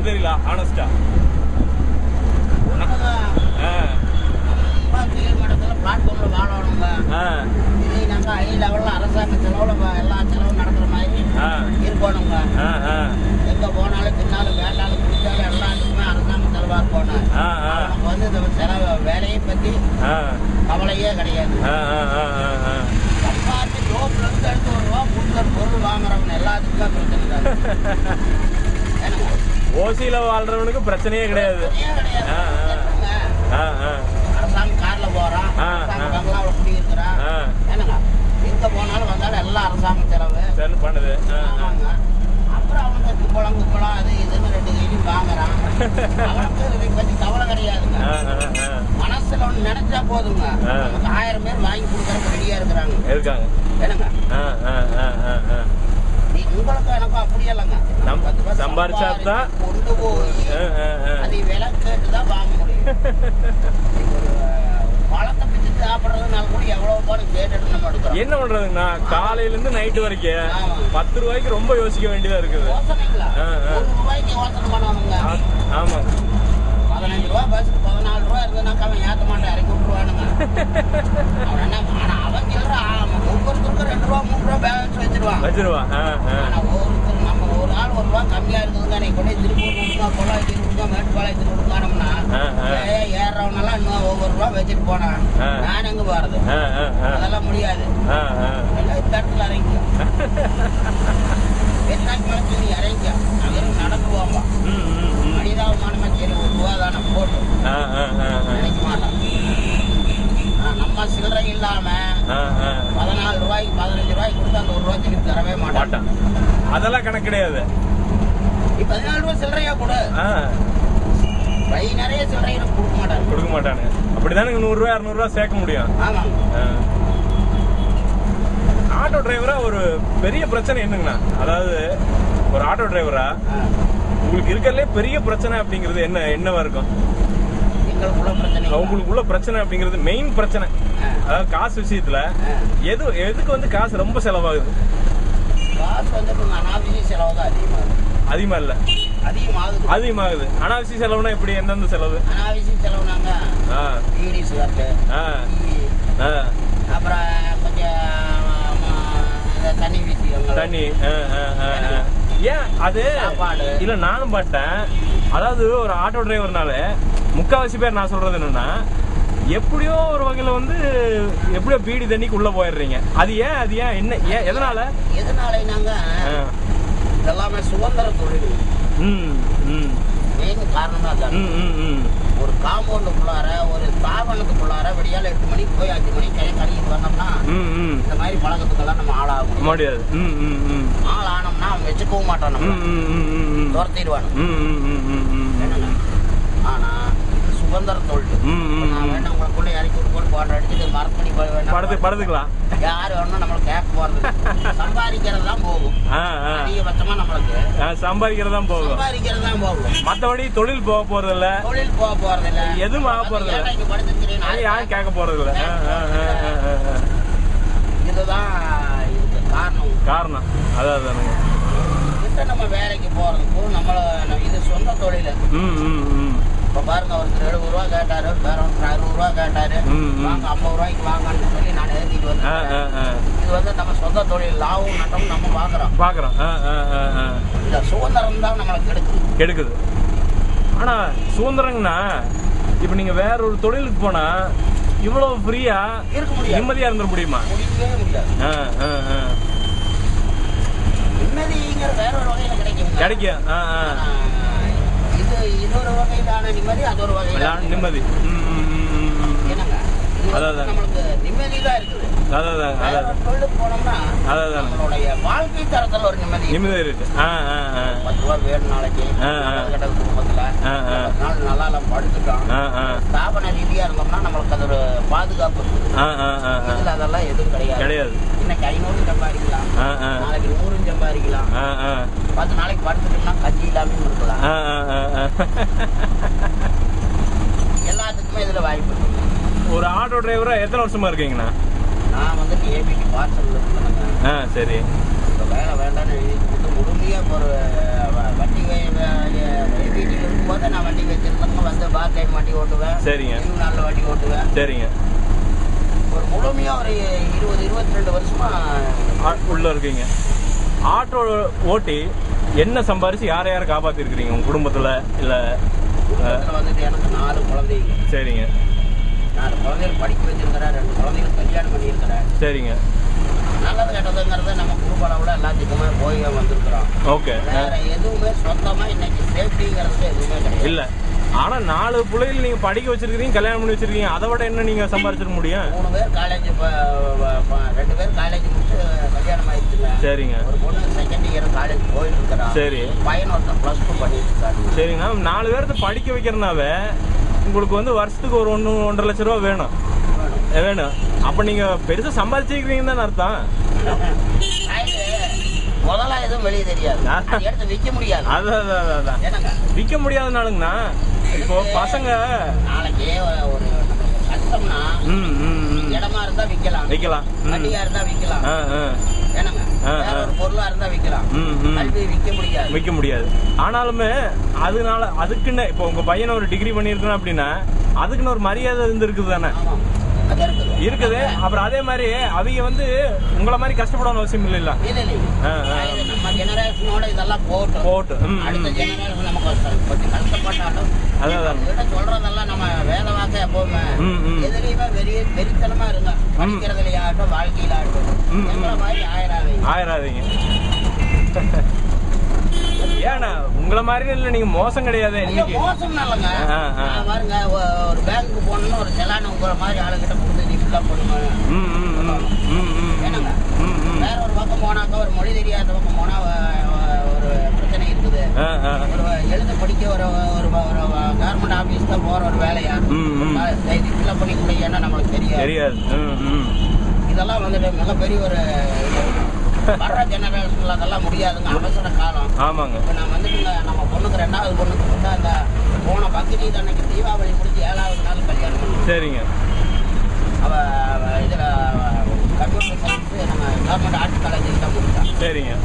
மட்டும் தெரியல ஆனஸ்டா. கீழ்மட்டத்துல பிளாட்ஃபார்ம்ல வாழணுங்க. இது நாங்க ஹை லெவல்ல அரசாங்க செலவுல எல்லா செலவும் நடக்கிற மாதிரி இருக்கணுங்க. எங்க போனாலும் தின்னாலும் வேண்டாலும் குடிச்சாலும் எல்லாத்துக்குமே அரசாங்க செலவா இருக்கணும். நமக்கு வந்து இந்த செலவு வேலையை பத்தி கவலையே கிடையாது. சம்பாதிச்சு ஜோப்ல இருந்து எடுத்து வருவா முன்னர் பொருள் வாங்குறவங்க எல்லாத்துக்குமே பிரச்சனை தான். ஓசியில வாழ்றவனுக்கு பிரச்சனையே கிடையாது. அரசாங்க கார்ல போறான், அரசாங்க பங்களாவில குடியிருக்கிறான். என்னங்க எங்க போனாலும் வந்தாலும் எல்லாம் அரசாங்க செலவு பண்ணுது. அப்புறம் அவனுக்கு குழம்புக்குளம் அது இதுன்னு 2 கையும் வாங்குறான். அவனுக்கு இதை பத்தி கவலை கிடையாதுங்க. மனசுல ஒண்ணு நினைச்சா போதுங்க. நமக்கு 1000 பேர் வாங்கி கொடுக்கறதுக்கு ரெடியா இருக்கிறாங்க. என்னங்க உங்களுக்கு எனக்கும் அப்படியே இல்லைங்க. சம்பாரிச்சாதான் கொண்டு போய் அதை விலை கேட்டுதான் வாங்க முடியும். பழத்தை பிச்சு சாப்பிடறதுனால கூட எவ்வளவு பாடம் கேட்டுட்டு நம்ம எடுக்கிறோம். என்ன பண்றதுங்கண்ணா, காலையில இருந்து நைட்டு வரைக்கும் 10 ரூபாய்க்கு ரொம்ப யோசிக்க வேண்டியதா இருக்குது. யோசனைங்களா? 1 ரூபாய்க்கு யோசனை பண்ணணுங்க. ஆமா, 15 ரூபாய் பஸ்ஸுக்கு 14 ரூபாய் இருந்ததுனாக்கா அவன் ஏற்ற மாட்டேன், இறக்கி விட்டுருவானுங்க. அவன் என்ன அவன் சொல்ற ஒவ்வொருத்தருக்கும் 2 ரூபா 3 ரூபா பேலன்ஸ் வச்சிருவான். ஆனா ஒவ்வொருத்தர் நம்ம ஒரு ஆள் 1 ரூபா கம்மியா இருக்குதுங்க, நீ கொண்டு திருப்பூர் கொடுத்தா பொள்ளாச்சி கொடுத்தா மேட்டுப்பாளையத்துக்கு கொடுக்கானோம்னா ஏறவனெல்லாம் இன்னும் ஒவ்வொரு ரூபா வச்சுட்டு போனான். நான் எங்க போறது? அதெல்லாம் முடியாது. எல்லாம் இந்த இடத்துல இறங்கிக்கும். வெள்ளாக்கு மேலே நீ இறங்கிக்கும். அங்கிருந்து நடந்து போவாங்க. மனிதாபமானமா சரி 1 ரூபா தானே போட்டு நினைக்க மாட்டான். நம்ம சில்லறை இல்லாம 14 ரூபாய்க்கு 15 ரூபாய்க்கு கொடுத்து அந்த 1 ரூபாய் திருப்பி தரவே மாட்டான். அதெல்லாம் கணக்கு கிடையாது. நீ 14 ரூபாய் சில்லறையா கொடு, கை நிறைய சில்லறையை கொடுக்க மாட்டானு. அப்படிதானே 100 ரூபாய் 200 ரூபாய் சேர்க்க முடியும். ஆட்டோ டிரைவரா ஒரு பெரிய பிரச்சனை என்னங்கண்ணா, அதாவது ஒரு ஆட்டோ டிரைவரா உங்களுக்கு இருக்கிறதுலே பெரிய பிரச்சனை அப்படிங்கிறது என்னவா இருக்கும்? உங்களுக்குள்ள பிரச்சனை அப்படிங்கிறது மெயின் பிரச்சனை, அதாவது காசு விஷயத்துல எதுக்கு வந்து காசு ரொம்ப செலவாகுது? காசு வந்து அனாவசிய செலவு தான் அதிகமா இல்ல, அதிகமாகுது. அனாவசிய செலவுனா எப்படி? எந்தெந்த செலவு அனாவசிய செலவுனாங்க? பீடி சிகரெட்டு, அப்புறம் கொஞ்சம் தண்ணி வீசியவங்க தண்ணி. ஏன் அது இல்ல, நானும் பார்த்தேன். அதாவது ஒரு ஆட்டோ டிரைவர்னால முக்காவாசி பேர் நான் சொல்றது என்னன்னா, எப்படியோ ஒரு வகையில வந்து எப்படியோ பீடி தண்ணிக்கு உள்ள போயிடுறீங்க. அது ஏன் என்ன எதனால இதெல்லாமே சுதந்திர தொழில் மெயின் காரணம் தான். ஒரு காம்பவுண்டுக்குள்ளார ஒரு ஸ்தாபனத்துக்குள்ளார விடியால 8 மணிக்கு போய் 5 மணிக்கு கழிக்கிட்டு வந்தோம்னா இந்த மாதிரி பழக்கத்துக்கெல்லாம் நம்ம ஆளாக முடியாது. ஆள் ஆனோம்னா அவன் வச்சுக்கவும் மாட்டான், நம்ம துரத்திடுவானு. என்னங்க ஆனா இது சுதந்திர தொழில். வேண்டாம் உங்களுக்குள்ள இறக்கி விட்டு போட்டு அடிச்சுட்டு மரப்பணி போய் வேண்டாம் படுத்துக்கலாம். யாரு வேணும் நம்மளுக்கு கேட்க போறது? சம்பாதிக்கிறது தான் போகும். அதிகபட்சமா நம்மளுக்கு சம்பாதிக்கிறது தான் போகும். மற்றபடி தொழில் போக போறது இல்ல, எதுவும் ஆக போறது இல்ல, யாரும் கேட்க போறது இல்ல. இதுதான் காரணம். அதான் நம்ம வேலைக்கு போறதுக்கும் நம்மள இது சொந்த தொழில். இப்ப பாருங்க, ஒருத்தர் 70 ரூபா கேட்டாரு, வேற 60 ரூபா கேட்டாரு, வாங்க 50 ரூபாய்க்கு வாங்கன்னு சொல்லி நான் எழுதிட்டு வந்தேன். இது வந்து நம்ம சொந்த தொழில், லாபம் நட்டம் நம்ம பாக்குறோம். இந்த சுதந்திரம் தான் நம்மளுக்கு கெடுக்குது. ஆனா சுதந்திரம்னா இப்ப நீங்க வேற ஒரு தொழிலுக்கு போனா இவ்வளவு ஃப்ரீயா இருக்க முடியும், நிம்மதியா இருந்துட முடியுமா? முடியவே முடியாது. நிம்மதிங்கிற வேற ஒரு வகையில கிடைக்கும். இது ஒரு வகையிலான நிம்மதி, அது ஒரு வகையிலான நிம்மதி. என்னங்க நம்மளுக்கு நிம்மதி தான் இருக்குது. தொழிலுக்கு போனோம்னா நம்மளுடைய வாழ்க்கை தரத்துல ஒரு நிம்மதி இருக்கு. 10 ரூபா வேணும் நாளைக்கு குடும்பத்துல, 10 நாள் நல்லா நம்ம படுத்துட்டோம். ஸ்தாபன ரீதியா இருந்தோம்னா நம்மளுக்கு அது ஒரு பாதுகாப்பு இருக்குது. இதுல அதெல்லாம் எதுவும் கிடையாது. இன்னைக்கு 500 சம்பாதிக்கலாம், நாளைக்கு 100 சம்பாதிக்கலாம். 10 நாளைக்கு படுத்துட்டோம்னா கஞ்சி இல்லாம இருக்கலாம். எல்லாத்துக்குமே இதுல வாய்ப்பு இருக்கு. ஒரு ஆட்டோ டிரைவரா எத்தனை வருஷமா இருக்கீங்கண்ணா? நான் வந்து ஏபிடி பார்சல் இருக்கேங்க. சரி. வேலை வேண்டாம்னு எழுதி கொடுத்து முழுமையா ஒரு வண்டி சரிங்க. 24 வாட்டி ஓட்டுவேன். சரிங்க. ஒரு முழுமையா ஒரு 20-22 வருஷமா உள்ள இருக்கீங்க. ஆட்டோ ஓட்டி என்ன சம்பாரிச்சு யார யார காப்பாத்திருக்கீங்க உங்க குடும்பத்துல? இல்ல வந்துட்டு எனக்கு 4 குழந்தைங்க. சரிங்க. 4 குழந்தைகள் படிக்க வச்சிருக்கிறேன், 2 குழந்தைகள் கல்யாணம் பண்ணியிருக்கிறேன். சரிங்க. நல்லது கெட்டதுங்கிறத நம்ம குடும்ப அளவுல எல்லாத்துக்குமே போய் வந்திருக்கிறோம். ஓகே. வேற எதுவுமே சொந்தமா இன்னைக்கு சேஃப்டிங்கிறது எதுவுமே கிடையாது. இல்ல, ஆனா 4 பிள்ளைகள் நீங்க படிக்க வச்சிருக்கீங்க, கல்யாணம் பண்ணி வச்சிருக்கீங்க. அதை விட என்ன நீங்க சம்பாரிச்சிட முடியும்? 3 பேர் காலேஜ், 2 பேர் காலேஜ் முடிச்சு கல்யாணம் ஆயிடுச்சுங்க. சரிங்க. ஒரு பொண்ணு செகண்ட் இயர் காலேஜ் போயிட்டு இருக்கிறா. சரி. பையன் ஒருத்தன் +2 பண்ணிட்டு இருக்காங்க. சரிங்க. 4 பேர்த்த படிக்க வைக்கிறனாவே உங்களுக்கு வந்து வருஷத்துக்கு ஒரு 1.5 லட்சம் ரூபா வேணும். அப்ப நீங்க பெருசா சம்பாதிச்சிருக்கீங்கன்னு தான் அர்த்தம். முதல்ல எதுவும் வெளியே தெரியாது, எடுத்து விற்க முடியாது. அதான் விற்க முடியாதுனாலுங்கண்ணா, இப்போ பசங்க நாளைக்கு ஒரு கஷ்டம்னா இடமா இருந்தா விக்கலாம், வண்டியா இருந்தா விக்கலாம், ஒரு பொருளா இருந்தா விக்கலாம். விற்க முடியாது. ஆனாலுமே அதனால அதுக்குன்னு இப்போ உங்க பையனை ஒரு டிகிரி பண்ணிருக்கணும் அப்படின்னா அதுக்குன்னு ஒரு மரியாதை இருக்குது தானே இருக்குது. அப்புறம் அதே மாதிரி அவங்க வந்து உங்களை மாதிரி கஷ்டப்படணும் அவசியம் இல்ல. நம்ம ஜெனரேஷனோட இதெல்லாம் போட்டு அடுத்த ஜெனரேஷன் நம்ம கொஞ்சம் கஷ்டப்பட்டாலும் சொல்றதெல்லாம் நம்ம வேலை வாக்க எப்பவுமே எதுலையுமே வெறித்தனமா இருங்க. படிக்கிறதுலயாகட்டும் வாழ்க்கையிலாகட்டும் எங்களை மாதிரி ஆயிராதீங்க. ஏன்னா உங்களை மாதிரி இல்ல, நீங்க மோசம் கிடையாது. மோசம் இல்லைங்க. பாருங்க, ஒரு பேங்க்கு போனோம்னா ஒரு செலான உங்களை மாதிரி ஆளுகிட்ட கொடுத்து நீ ஃபுல்லா பண்ணுங்க. என்னங்க வேற ஒரு பக்கம் போனாக்கா, ஒரு மொழி தெரியாத பக்கம் போனா ஒரு பிரச்சனை இருக்குது. ஒரு எழுத படிக்க ஒரு கவர்மெண்ட் ஆபீஸ் தான் போற ஒரு வேலையா இது ஃபுல்லா பண்ணி கொடுங்கன்னா நம்மளுக்கு தெரியாது. இதெல்லாம் வந்துட்டு மிகப்பெரிய ஒரு வர்ற ஜெனரேஷன்ல அதெல்லாம் முடியாதுங்க. அவசர காலம். ஆமாங்க. இப்ப நான் வந்துட்டு நம்ம பொண்ணுக்கு 2வது பொண்ணுக்கு வந்து அந்த போன பக்ரீத் அன்னைக்கு தீபாவளி முடிஞ்சு 7வது நாள் கல்யாணம் பண்ணி. சரிங்க. அவ இதுல கம்ப்யூட்டர் சயின்ஸ் நம்ம கவர்மெண்ட் ஆர்ட்ஸ் காலேஜில் தான் முடிச்சான். சரிங்க.